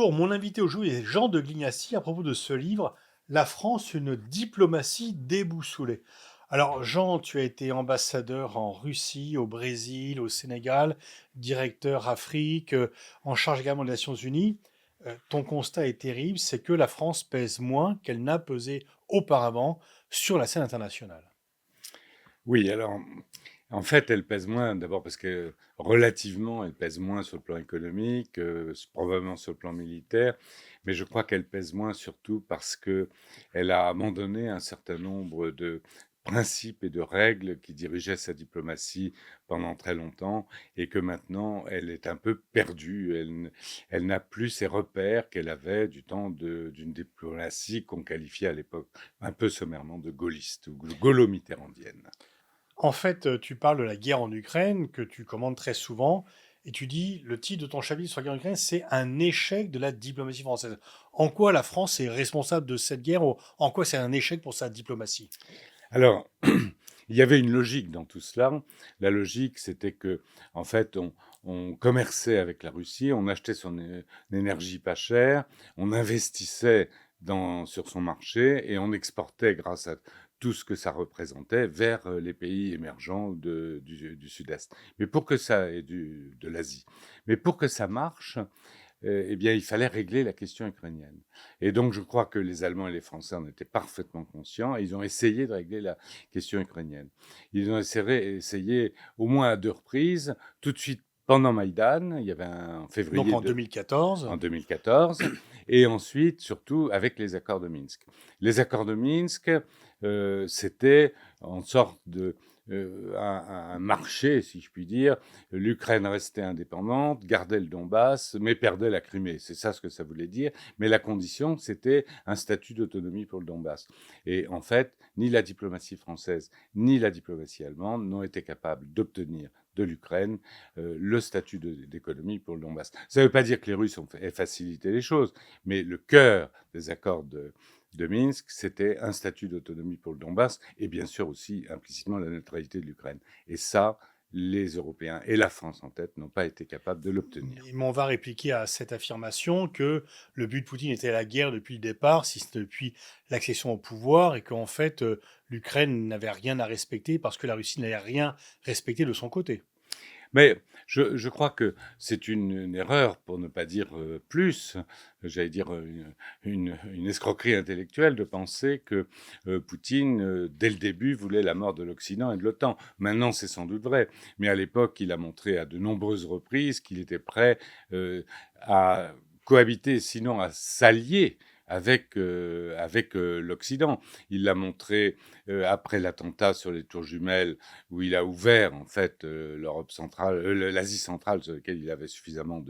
Bonjour, mon invité aujourd'hui est Jean de Glignassi à propos de ce livre, La France, une diplomatie déboussolée. Alors Jean, tu as été ambassadeur en Russie, au Brésil, au Sénégal, directeur Afrique, en charge également des Nations Unies. Ton constat est terrible, c'est que la France pèse moins qu'elle n'a pesé auparavant sur la scène internationale. Oui, alors, en fait, elle pèse moins, d'abord parce que relativement, elle pèse moins sur le plan économique, probablement sur le plan militaire, mais je crois qu'elle pèse moins surtout parce que elle a abandonné un certain nombre de principes et de règles qui dirigeaient sa diplomatie pendant très longtemps et que maintenant elle est un peu perdue. Elle n'a plus ces repères qu'elle avait du temps d'une diplomatie qu'on qualifiait à l'époque un peu sommairement de gaulliste ou gaulo-mitterrandienne. En fait, tu parles de la guerre en Ukraine, que tu commandes très souvent, et tu dis, le titre de ton chapitre sur la guerre en Ukraine, c'est un échec de la diplomatie française. En quoi la France est responsable de cette guerre, ou en quoi c'est un échec pour sa diplomatie? Alors, il y avait une logique dans tout cela. La logique, c'était que, en fait, on commerçait avec la Russie, on achetait son énergie pas chère, on investissait sur son marché et on exportait grâce à tout ce que ça représentait vers les pays émergents du Sud-Est. Mais pour que ça, et de l'Asie. Mais pour que ça marche, eh bien, il fallait régler la question ukrainienne. Et donc, je crois que les Allemands et les Français en étaient parfaitement conscients et ils ont essayé de régler la question ukrainienne. Ils ont essayé au moins à deux reprises, tout de suite pendant Maïdan, il y avait en Donc février en 2014, en 2014, et ensuite, surtout, avec les accords de Minsk. Les accords de Minsk, c'était en sorte de un marché, si je puis dire. L'Ukraine restait indépendante, gardait le Donbass, mais perdait la Crimée. C'est ça ce que ça voulait dire. Mais la condition, c'était un statut d'autonomie pour le Donbass. Et en fait, ni la diplomatie française, ni la diplomatie allemande n'ont été capables d'obtenir de l'Ukraine le statut d'économie pour le Donbass. Ça ne veut pas dire que les Russes ont facilité les choses, mais le cœur des accords de Minsk, c'était un statut d'autonomie pour le Donbass et bien sûr aussi implicitement la neutralité de l'Ukraine. Et ça, les Européens et la France en tête n'ont pas été capables de l'obtenir. mais on va répliquer à cette affirmation que le but de Poutine était la guerre depuis le départ, si ce n'est depuis l'accession au pouvoir, et qu'en fait, l'Ukraine n'avait rien à respecter parce que la Russie n'avait rien respecté de son côté. Mais je crois que c'est une erreur, pour ne pas dire plus, j'allais dire une escroquerie intellectuelle de penser que Poutine, dès le début, voulait la mort de l'Occident et de l'OTAN. Maintenant, c'est sans doute vrai, mais à l'époque, il a montré à de nombreuses reprises qu'il était prêt à cohabiter, sinon à s'allier avec l'Occident. Il l'a montré après l'attentat sur les tours jumelles, où il a ouvert en fait l'Europe centrale, l'Asie centrale, sur laquelle il avait suffisamment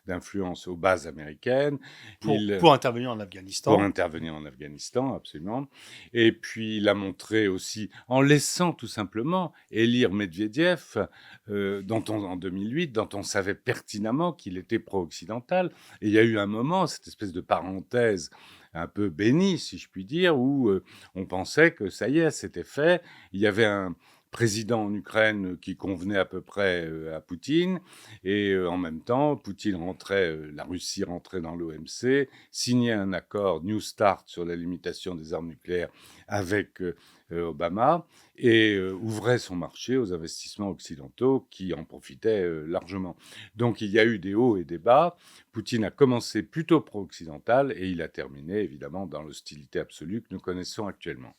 d'influence aux bases américaines. Il, Pour intervenir en pour Afghanistan. intervenir en Afghanistan, absolument. Et puis, il a montré aussi, en laissant tout simplement élire Medvedev, en 2008, dont on savait pertinemment qu'il était pro-occidental. Et il y a eu un moment, cette espèce de parenthèse un peu bénie, si je puis dire, où on pensait que ça y est, c'était fait. Il y avait un président en Ukraine qui convenait à peu près à Poutine, et en même temps, la Russie rentrait dans l'OMC, signait un accord New Start sur la limitation des armes nucléaires avec Obama, et ouvrait son marché aux investissements occidentaux qui en profitaient largement. Donc il y a eu des hauts et des bas. Poutine a commencé plutôt pro-occidental et il a terminé évidemment dans l'hostilité absolue que nous connaissons actuellement.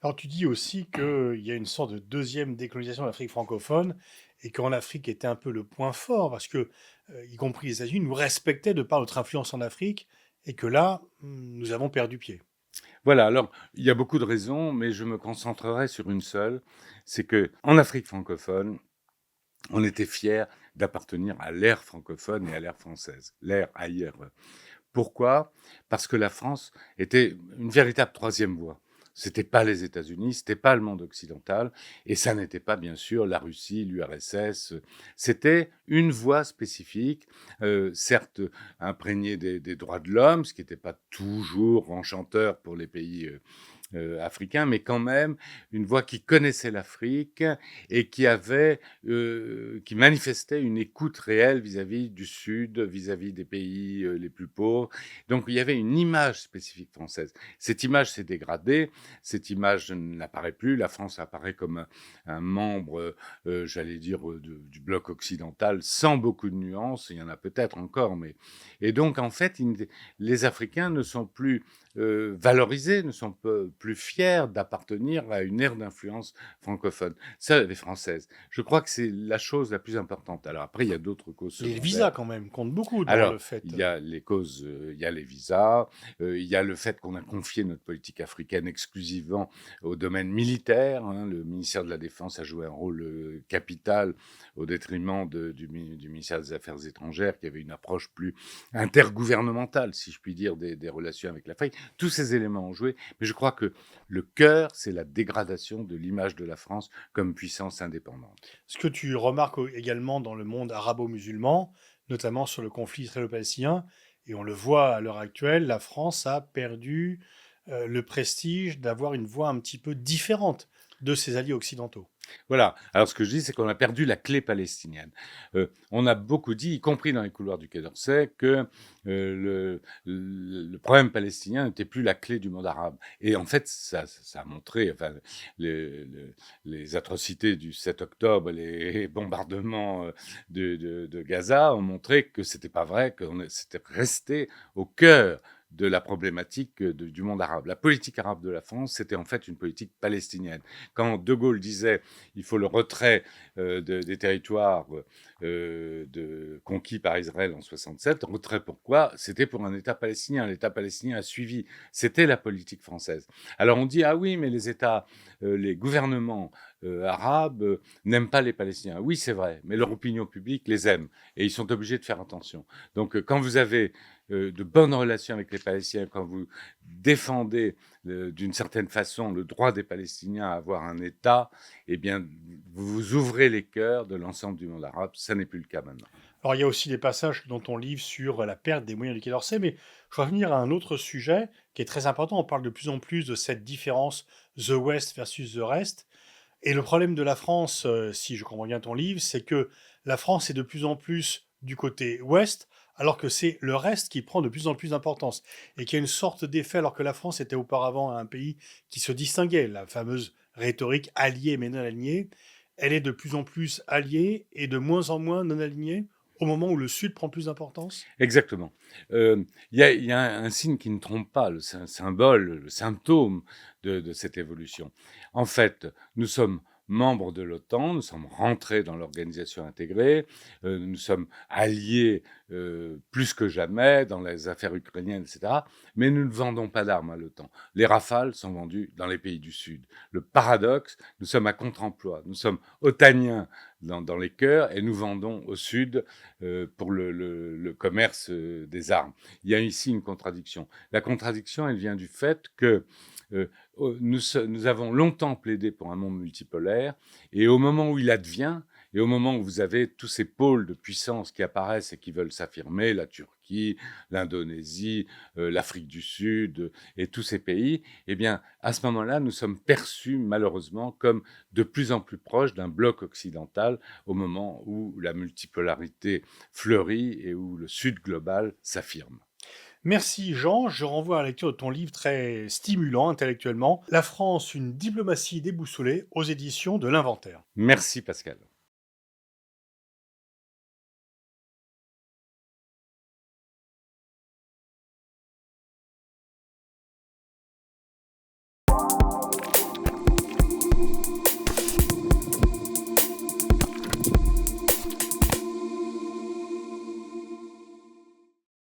Alors tu dis aussi qu'il y a une sorte de deuxième décolonisation de l'Afrique francophone et qu'en Afrique était un peu le point fort parce que, y compris les États-Unis, nous respectaient de par notre influence en Afrique et que là, nous avons perdu pied. Voilà, alors il y a beaucoup de raisons, mais je me concentrerai sur une seule, c'est que en Afrique francophone, on était fiers d'appartenir à l'ère francophone et à l'ère française, l'ère ailleurs. Pourquoi? Parce que la France était une véritable troisième voie. C'était pas les États-Unis, c'était pas le monde occidental, et ça n'était pas bien sûr la Russie, l'URSS. C'était une voie spécifique, certes imprégnée des droits de l'homme, ce qui n'était pas toujours enchanteur pour les pays africain, mais quand même une voix qui connaissait l'Afrique et qui manifestait une écoute réelle vis-à-vis du Sud, vis-à-vis des pays les plus pauvres. Donc il y avait une image spécifique française. Cette image s'est dégradée, cette image n'apparaît plus. La France apparaît comme un membre, j'allais dire, du bloc occidental, sans beaucoup de nuances. Il y en a peut-être encore, mais et donc en fait, les Africains ne sont plus valorisés, ne sont plus fiers d'appartenir à une ère d'influence francophone, ça, les françaises. Je crois que c'est la chose la plus importante. Alors après, il y a d'autres causes Les secondaires. visas, quand même, comptent beaucoup dans le Alors, fait. il y a les causes, il y a les visas, il y a le fait qu'on a confié notre politique africaine exclusivement au domaine militaire, hein. Le ministère de la Défense a joué un rôle capital au détriment du ministère des Affaires étrangères, qui avait une approche plus intergouvernementale, si je puis dire, des relations avec l'Afrique. Tous ces éléments ont joué, mais je crois que le cœur, c'est la dégradation de l'image de la France comme puissance indépendante. Ce que tu remarques également dans le monde arabo-musulman, notamment sur le conflit israélo-palestinien, et on le voit à l'heure actuelle, la France a perdu le prestige d'avoir une voix un petit peu différente de ses alliés occidentaux. Voilà. Alors, ce que je dis, c'est qu'on a perdu la clé palestinienne. On a beaucoup dit, y compris dans les couloirs du Quai d'Orsay, que le problème palestinien n'était plus la clé du monde arabe. Et en fait, ça a montré, enfin, les atrocités du 7 octobre, les bombardements de Gaza ont montré que c'était pas vrai, que c'était resté au cœur de la problématique du monde arabe. La politique arabe de la France, c'était en fait une politique palestinienne. Quand De Gaulle disait il faut le retrait des territoires conquis par Israël en 67, retrait pourquoi? C'était pour un État palestinien. L'État palestinien a suivi. C'était la politique française. Alors on dit ah oui, mais les gouvernements arabes n'aiment pas les Palestiniens. Oui, c'est vrai, mais leur opinion publique les aime et ils sont obligés de faire attention. Donc quand vous avez de bonnes relations avec les Palestiniens, quand vous défendez d'une certaine façon le droit des Palestiniens à avoir un État, eh bien, vous vous ouvrez les cœurs de l'ensemble du monde arabe. Ça n'est plus le cas maintenant. Alors, il y a aussi des passages dans ton livre sur la perte des moyens du Quai d'Orsay, mais je vais revenir à un autre sujet qui est très important. On parle de plus en plus de cette différence The West versus The Rest. Et le problème de la France, si je comprends bien ton livre, c'est que la France est de plus en plus du côté ouest, alors que c'est le reste qui prend de plus en plus d'importance. Et qu'il y a une sorte d'effet, alors que la France était auparavant un pays qui se distinguait, la fameuse rhétorique alliée mais non alignée, elle est de plus en plus alliée et de moins en moins non alignée au moment où le Sud prend plus d'importance. Exactement. Il y a un signe qui ne trompe pas, le symbole, le symptôme de cette évolution. En fait, nous sommes membres de l'OTAN, nous sommes rentrés dans l'organisation intégrée, nous sommes alliés plus que jamais dans les affaires ukrainiennes, etc. Mais nous ne vendons pas d'armes à l'OTAN. Les Rafales sont vendus dans les pays du Sud. Le paradoxe, nous sommes à contre-emploi. Nous sommes otaniens dans les cœurs et nous vendons au Sud pour le commerce des armes. Il y a ici une contradiction. La contradiction, elle vient du fait que nous avons longtemps plaidé pour un monde multipolaire, et au moment où il advient, et au moment où vous avez tous ces pôles de puissance qui apparaissent et qui veulent s'affirmer, la Turquie, l'Indonésie, l'Afrique du Sud et tous ces pays, eh bien, à ce moment-là, nous sommes perçus malheureusement comme de plus en plus proches d'un bloc occidental au moment où la multipolarité fleurit et où le Sud global s'affirme. Merci Jean, je renvoie à la lecture de ton livre très stimulant intellectuellement, La France, une diplomatie déboussolée aux éditions de l'Inventaire. Merci Pascal.